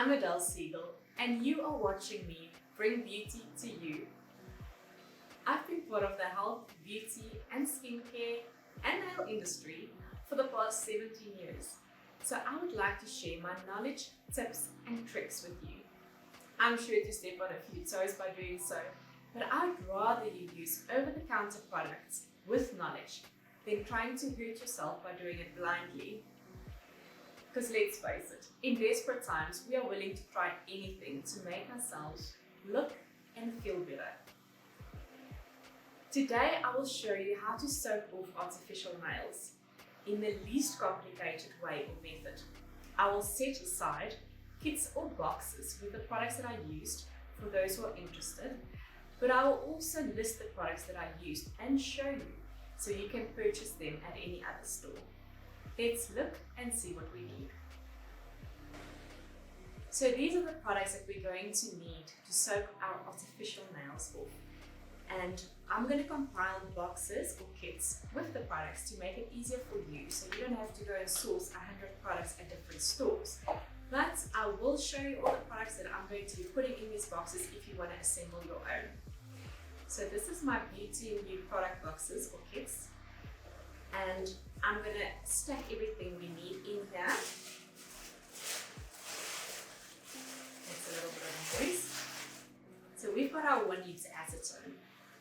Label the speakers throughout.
Speaker 1: I'm Adele Segal, and you are watching me bring beauty to you. I've been part of the health, beauty, and skincare and nail industry for the past 17 years. So I would like to share my knowledge, tips, and tricks with you. I'm sure to step on a few toes by doing so, but I'd rather you use over-the-counter products with knowledge than trying to hurt yourself by doing it blindly. Because let's face it, in desperate times, we are willing to try anything to make ourselves look and feel better. Today, I will show you how to soak off artificial nails in the least complicated way or method. I will set aside kits or boxes with the products that I used for those who are interested, but I will also list the products that I used and show you so you can purchase them at any other store. Let's look and see what we need. So these are the products that we're going to need to soak our artificial nails off. And I'm going to compile boxes or kits with the products to make it easier for you so you don't have to go and source 100 products at different stores. But I will show you all the products that I'm going to be putting in these boxes if you want to assemble your own. So this is my Beauty and You product boxes or kits. And I'm going to stack everything we need in here. That's a little bit of noise. So we've got our 1 liter acetone.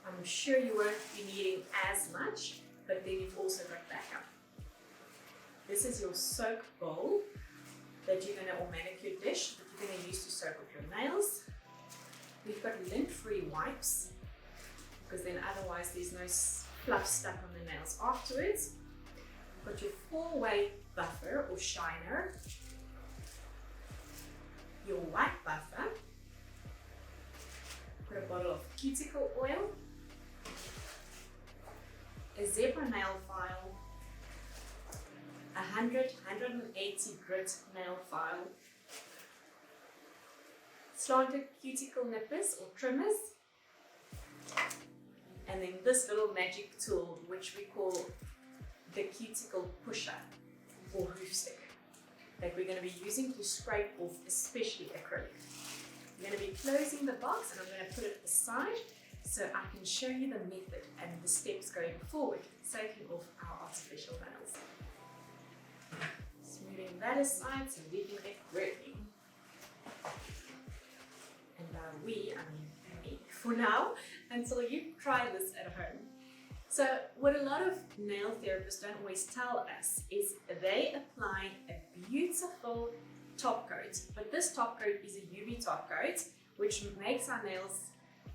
Speaker 1: I'm sure you won't be needing as much, but then you've also got backup. This is your soak bowl that you're going to, or manicure dish that you're going to use to soak off your nails. We've got lint-free wipes, because then otherwise there's no fluff stuck on the nails afterwards. You've got your 4-way buffer or shiner, your white buffer, put a bottle of cuticle oil, a zebra nail file, 180 grit nail file, slanted cuticle nippers or trimmers, and then this little magic tool which we call the cuticle pusher or hoof stick that we're going to be using to scrape off especially acrylic. I'm going to be closing the box and I'm going to put it aside so I can show you the method and the steps going forward, soaking off our artificial nails. Smoothing that aside so we can get working. And by we, I mean me, for now, until you try this at home. So what a lot of nail therapists don't always tell us is they apply a beautiful top coat, but this top coat is a UV top coat, which makes our nails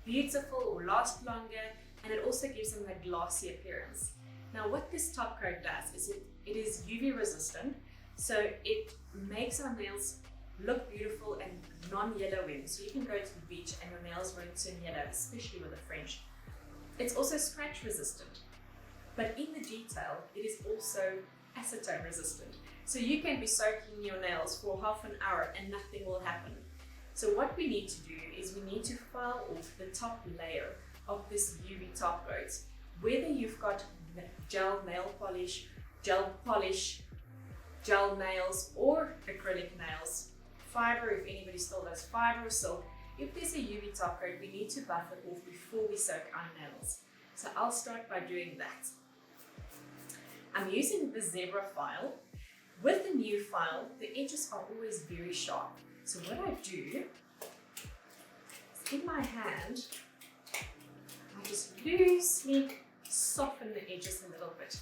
Speaker 1: beautiful or last longer, and it also gives them that glossy appearance. Now what this top coat does is it is UV resistant, so it makes our nails look beautiful and non-yellowing, so you can go to the beach and your nails won't turn yellow, especially with a French. It's also scratch resistant, but in the detail it is also acetone resistant, so you can be soaking your nails for half an hour and nothing will happen. So what we need to do is we need to file off the top layer of this UV top coat, whether you've got gel nail polish, gel nails, or acrylic nails, fiber if anybody still does fiber or silk. If there's a UV top coat, we need to buff it off before we soak our nails. So I'll start by doing that. I'm using the zebra file. With the new file, the edges are always very sharp. So what I do is in my hand, I just loosely soften the edges a little bit,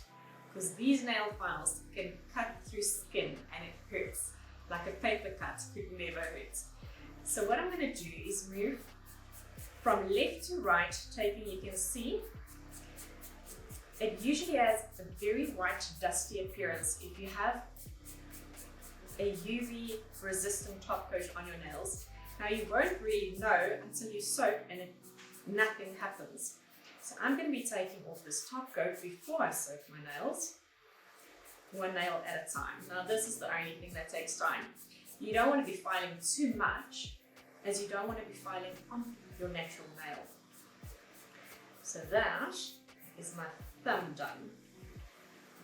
Speaker 1: because these nail files can cut through skin and it hurts. Like a paper cut could never hurt. So what I'm going to do is move from left to right, taking, you can see, it usually has a very white dusty appearance if you have a UV resistant top coat on your nails. Now you won't really know until you soak and nothing happens. So I'm going to be taking off this top coat before I soak my nails, one nail at a time. Now this is the only thing that takes time. You don't want to be filing too much, as you don't want to be filing on your natural nail. So that is my thumb done.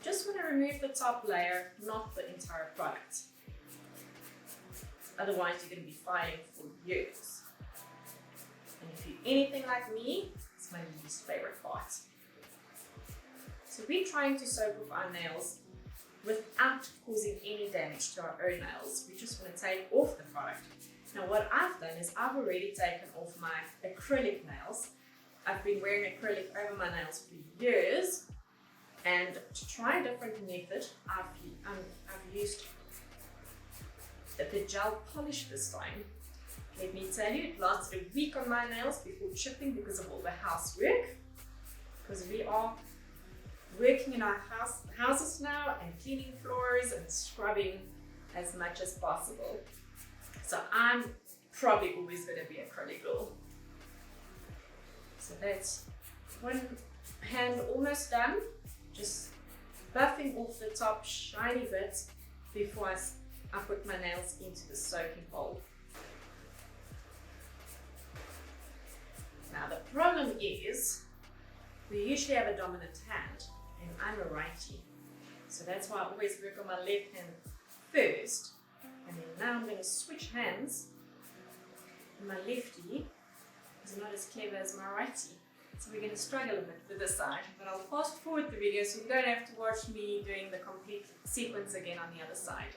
Speaker 1: Just want to remove the top layer, not the entire product. Otherwise, you're going to be filing for years. And if you're anything like me, it's my least favorite part. So we're trying to soak off our nails without causing any damage to our own nails. We just want to take off the product. Now what I've done is I've already taken off my acrylic nails. I've been wearing acrylic over my nails for years, and to try a different method, I've used the gel polish this time. Let me tell you, it lasted a week on my nails before chipping because of all the housework. Because we are working in our houses now and cleaning floors and scrubbing as much as possible. So I'm probably always going to be acrylic girl. So that's one hand almost done. Just buffing off the top shiny bits before I put my nails into the soaking bowl. Now the problem is, we usually have a dominant hand, and I'm a righty. So that's why I always work on my left hand first. And then now I'm going to switch hands. My lefty is not as clever as my righty. So we're going to struggle a bit with this side. But I'll fast forward the video so you don't have to watch me doing the complete sequence again on the other side.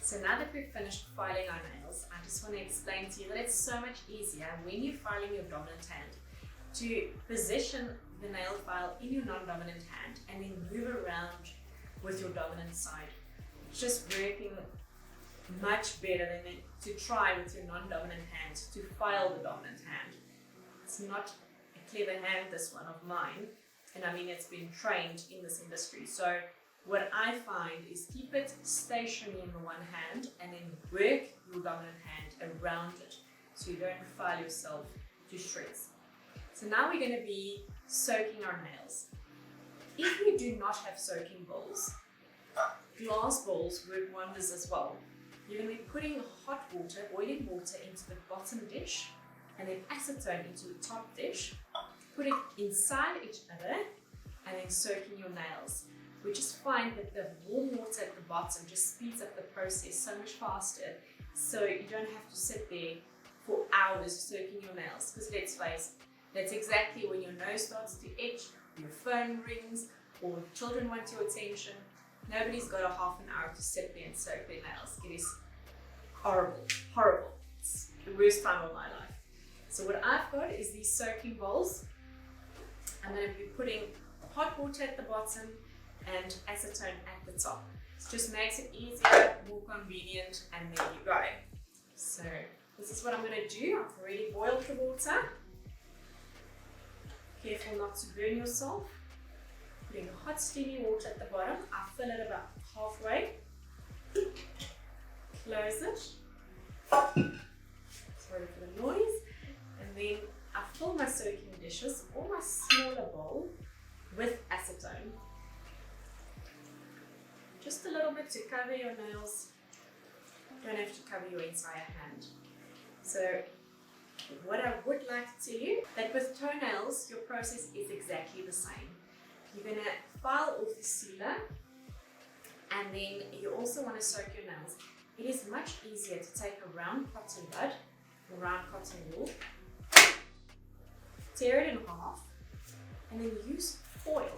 Speaker 1: So now that we've finished filing our nails, I just want to explain to you that it's so much easier when you're filing your dominant hand to position the nail file in your non-dominant hand and then move around with your dominant side. It's just working much better than to try with your non-dominant hand to file the dominant hand. It's not a clever hand, this one of mine, and I mean it's been trained in this industry. So what I find is keep it stationary in the one hand and then work your dominant hand around it so you don't file yourself to shreds. So now we're going to be soaking our nails. If you do not have soaking bowls, glass bowls work wonders as well. You're going to be putting hot water, boiling water into the bottom dish and then acetone into the top dish. Put it inside each other and then soaking your nails. We just find that the warm water at the bottom just speeds up the process so much faster, so you don't have to sit there for hours soaking your nails. Because let's face it, that's exactly when your nose starts to itch, your phone rings, or children want your attention. Nobody's got a half an hour to sit there and soak their nails. It is horrible, horrible. It's the worst time of my life. So what I've got is these soaking bowls. I'm going to be putting hot water at the bottom and acetone at the top. It just makes it easier, more convenient, and there you go. So this is what I'm going to do. I've already boiled the water. Careful not to burn yourself. Putting hot steamy water at the bottom. I fill it about halfway. Close it. Sorry for the noise. And then I fill my soaking dishes or my smaller bowl with acetone. Just a little bit to cover your nails. You don't have to cover your entire hand. So what I would like to tell you, that with toenails, your process is exactly the same. You're going to file off the sealer, and then you also want to soak your nails. It is much easier to take a round cotton bud, or round cotton wool, tear it in half, and then use foil.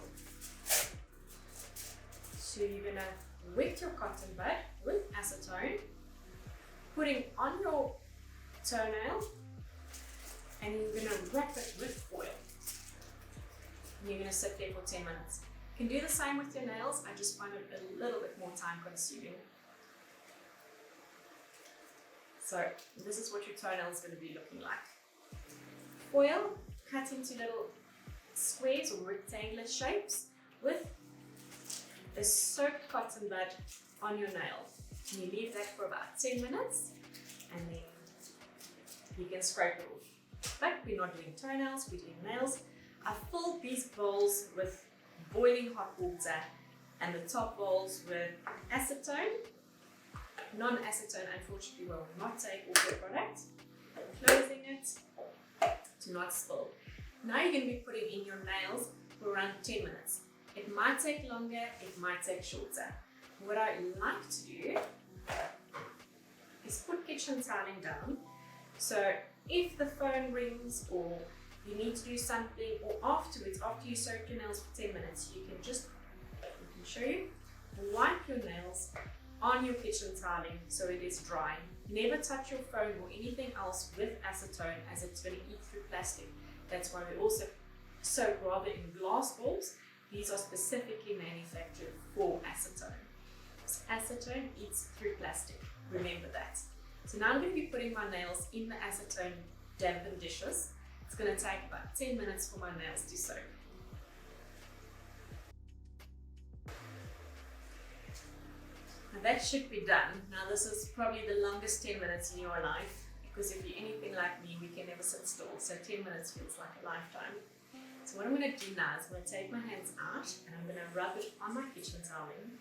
Speaker 1: So you're going to wet your cotton bud with acetone, putting on your toenail, and you're going to wrap it with foil. And you're going to sit there for 10 minutes. You can do the same with your nails. I just find it a little bit more time consuming. So this is what your toenail is going to be looking like. Foil cut into little squares or rectangular shapes with a soaked cotton bud on your nail. And you leave that for about 10 minutes and then you can scrape it off. But we're not doing toenails, we're doing nails. I filled these bowls with boiling hot water and the top bowls with acetone. Non-acetone unfortunately will not take off your product. Closing it to not spill. Now you're going to be putting in your nails for around 10 minutes. It might take longer, it might take shorter. What I like to do is put kitchen tiling down. So if the phone rings or you need to do something, or afterwards, after you soak your nails for 10 minutes, you can just, I can show you, wipe your nails on your kitchen tiling so it is dry. Never touch your phone or anything else with acetone, as it's going to eat through plastic. That's why we also soak rather in glass bowls. These are specifically manufactured for acetone. So acetone eats through plastic, remember that. So now I'm going to be putting my nails in the acetone dampened dishes. It's going to take about 10 minutes for my nails to soak. Now that should be done. Now this is probably the longest 10 minutes in your life, because if you're anything like me, we can never sit still. So 10 minutes feels like a lifetime. So what I'm going to do now is I'm going to take my hands out and I'm going to rub it on my kitchen tiling.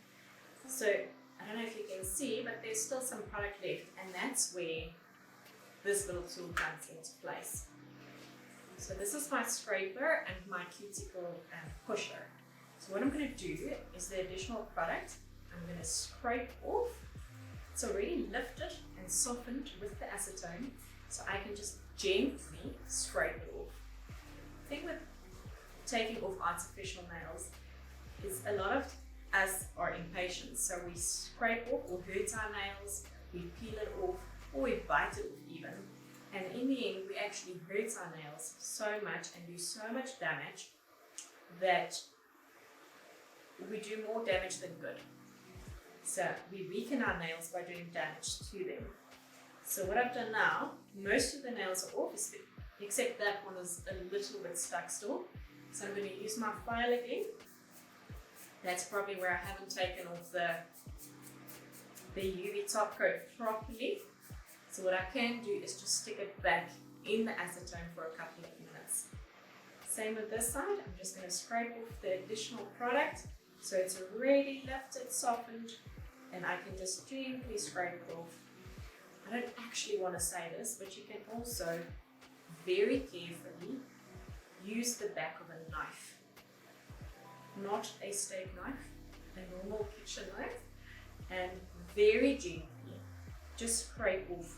Speaker 1: So I don't know if you can see, but there's still some product left, and that's where this little tool comes into place. So this is my scraper and my cuticle pusher. So what I'm going to do is the additional product, I'm going to scrape off. It's already lifted and softened with the acetone, so I can just gently scrape it off. The thing with taking off artificial nails is a lot of us are impatient, so we scrape off or hurt our nails, we peel it off, or we bite it off even. And in the end, we actually hurt our nails so much and do so much damage that we do more damage than good. So we weaken our nails by doing damage to them. So what I've done now, most of the nails are off, except that one is a little bit stuck still. So I'm going to use my file again. That's probably where I haven't taken off the UV top coat properly. So what I can do is just stick it back in the acetone for a couple of minutes. Same with this side. I'm just going to scrape off the additional product so it's already lifted, softened, and I can just gently scrape it off. I don't actually want to say this, but you can also very carefully use the back of a knife. Not a steak knife, a normal kitchen knife, and very gently just scrape off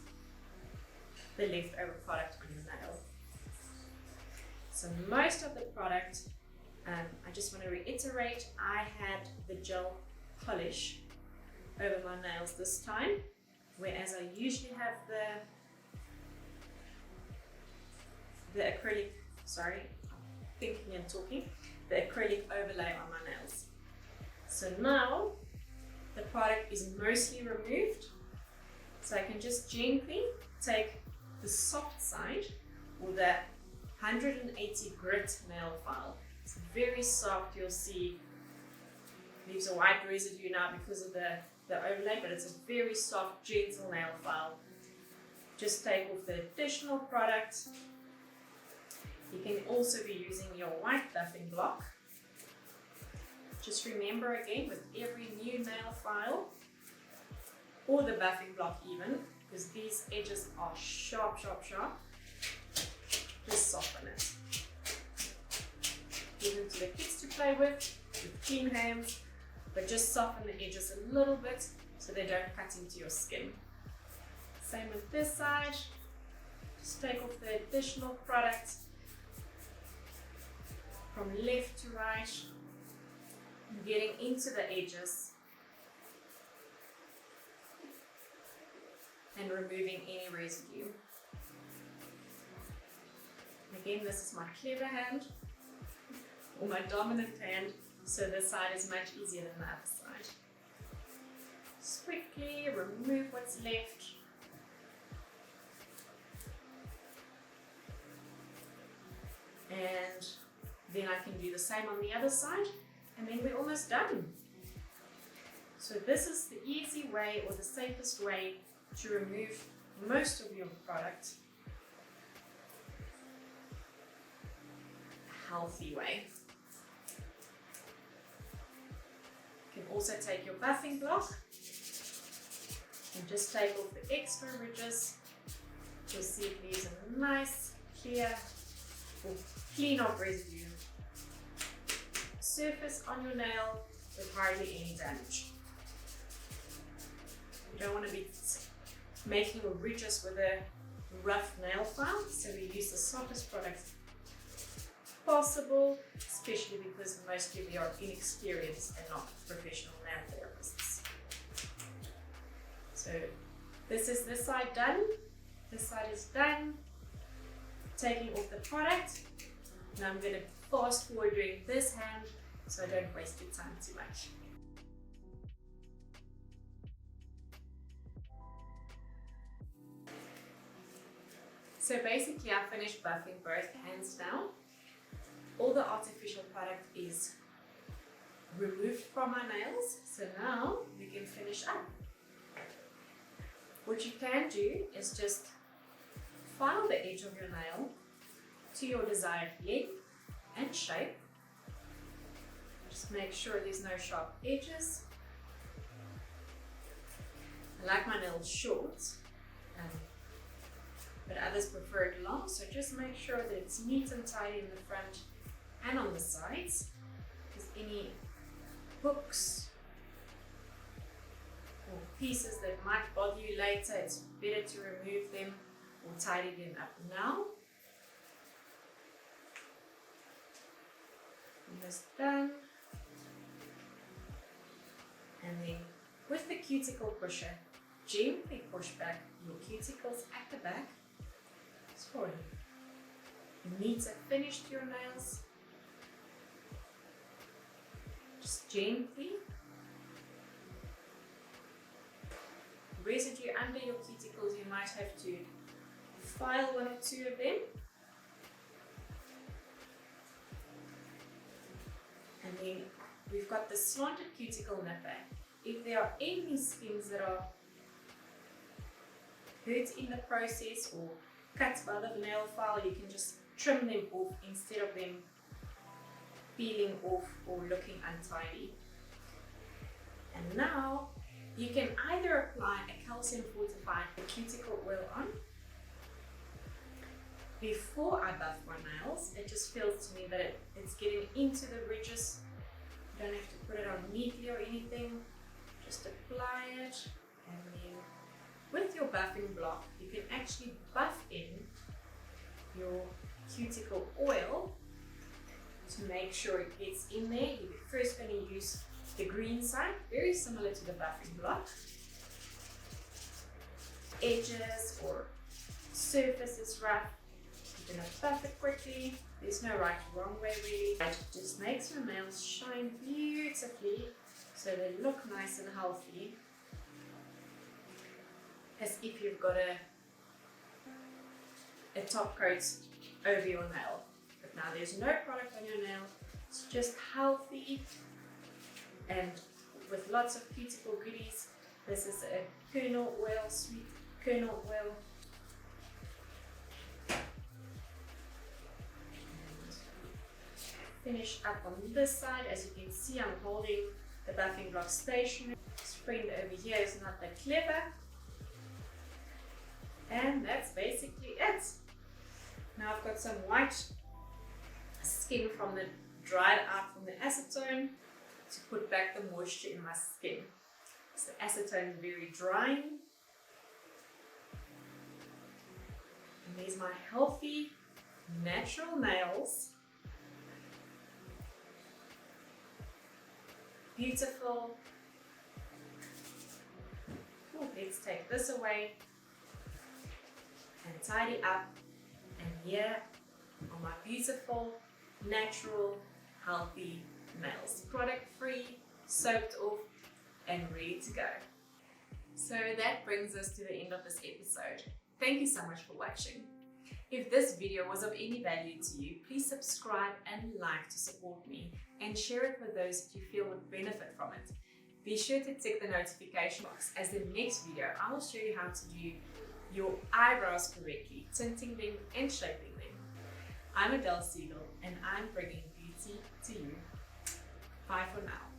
Speaker 1: the leftover product on your nail. So most of the product, I just want to reiterate, I had the gel polish over my nails this time, whereas I usually have the acrylic, sorry, I'm thinking and talking, the acrylic overlay on my nails. So now the product is mostly removed, so I can just gently take the soft side, or the 180 grit nail file. It's very soft, you'll see leaves a white residue now because of the overlay, but it's a very soft, gentle nail file. Just take off the additional product. You can also be using your white buffing block. Just remember again, with every new nail file, or the buffing block even, because these edges are sharp, sharp, sharp, just soften it. Give them to the kids to play with clean hands, but just soften the edges a little bit so they don't cut into your skin. Same with this side. Just take off the additional product from left to right, getting into the edges and removing any residue. Again, this is my clever hand, or my dominant hand, so this side is much easier than the other side. Just quickly remove what's left. And then I can do the same on the other side, and then we're almost done. So this is the easy way, or the safest way, to remove most of your product. A healthy way. You can also take your buffing block and just take off the extra ridges. You'll see it leaves a nice, clear, or clean off residue. surface on your nail with hardly any damage. You don't want to be making ridges with a rough nail file, so we use the softest product possible, especially because most of you are inexperienced and not professional nail therapists. So this is this side done, this side is done. Taking off the product. Now I'm going to fast forward doing this hand so I don't waste your time too much. So basically I finished buffing both hands now. All the artificial product is removed from my nails, so now we can finish up. What you can do is just file the edge of your nail to your desired length and shape. Just make sure there's no sharp edges. I like my nails short, but others prefer it long, so just make sure that it's neat and tidy in the front and on the sides, because any hooks or pieces that might bother you later, it's better to remove them or tidy them up now. Almost done. And then with the cuticle pusher, gently push back your cuticles at the back. Sorry. You need to finish your nails. Just gently. Residue under your cuticles, you might have to file one or two of them. And then we've got the slanted cuticle nipper. If there are any skins that are hurt in the process or cut by the nail file, you can just trim them off instead of them peeling off or looking untidy. And now you can either apply a calcium fortified cuticle oil on. Before I buff my nails, it just feels to me that it's getting into the ridges. You don't have to put it on neatly or anything. Just apply it, and then with your buffing block, you can actually buff in your cuticle oil to make sure it gets in there. You're first going to use the green side, very similar to the buffing block. Edges or surface is rough, you're going to buff it quickly. There's no right or wrong way really. It just makes your nails shine beautifully so they look nice and healthy, as if you've got a top coat over your nail. But now there's no product on your nail, it's just healthy and with lots of cuticle goodies. This is a kernel oil, sweet kernel oil. Finish up on this side. As you can see, I'm holding the buffing block stationary. This friend over here is not that clever. And that's basically it. Now I've got some white skin from the dried out from the acetone to put back the moisture in my skin. So acetone is very drying. And there's my healthy, natural nails. Beautiful. Ooh, let's take this away and tidy up. And here are my beautiful, natural, healthy nails. Product free, soaked off, and ready to go. So that brings us to the end of this episode. Thank you so much for watching. If this video was of any value to you, please subscribe and like to support me, and share it with those that you feel would benefit from it. Be sure to tick the notification box, as the next video I will show you how to do your eyebrows correctly, tinting them and shaping them. I'm Adele Segal, and I'm bringing beauty to you. Bye for now.